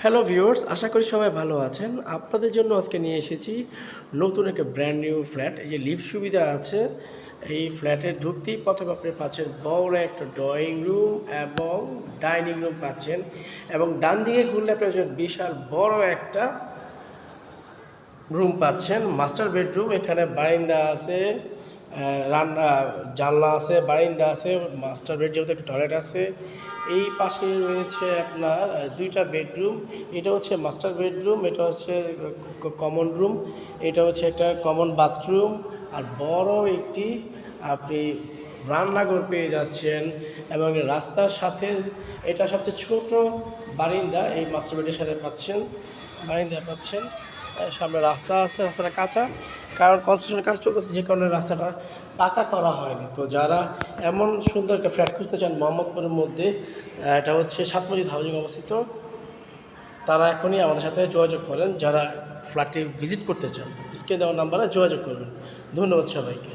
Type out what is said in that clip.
Hello viewers, আশা করি সবাই ভালো আছেন। আপনাদের জন্য আজকে নিয়ে এসেছি নতুন একটা ব্র্যান্ড নিউ ফ্ল্যাট। এই যে লিফট সুবিধা আছে। এই ফ্ল্যাটে ঢুকতেই প্রথমে আপনি পাচ্ছেন বড় একটা ড্রয়িং রুম এবং ডাইনিং রুম পাচ্ছেন, এবং ডান দিকে ঘুরলে আপনি বিশাল বড় একটা রুম পাচ্ছেন, মাস্টার বেডরুম। এখানে বারান্দা আছে, রান্না জানলা আছে, বারান্দা আছে, মাস্টার বেড যেহেতু একটা টয়লেট আছে। এই পাশে রয়েছে আপনার দুইটা বেডরুম। এটা হচ্ছে মাস্টার বেডরুম, এটা হচ্ছে কমন রুম, এটা হচ্ছে একটা কমন বাথরুম। আর বড় একটি আপনি রান্নাঘর পেয়ে যাচ্ছেন, এবং রাস্তার সাথে এটা সবচেয়ে ছোট বারিন্দা এই মাস্টার বেডের সাথে পাচ্ছেন, বারিন্দা পাচ্ছেন। সামনে রাস্তা আছে, রাস্তাটা কাঁচা, কারণ কনস্ট্রাকশনের কাজ চলতেছে, যে কারণে রাস্তাটা পাকা করা হয়নি। তো যারা এমন সুন্দর একটা ফ্ল্যাট খুঁজতে চান মোহাম্মদপুরের মধ্যে, এটা হচ্ছে 7 মসজিদ হাউজিং অবস্থিত, তারা এখনই আমাদের সাথে যোগাযোগ করেন। যারা ফ্ল্যাটটি ভিজিট করতে চান, স্ক্রিনে দেওয়া নাম্বারে যোগাযোগ করবেন। ধন্যবাদ সবাইকে।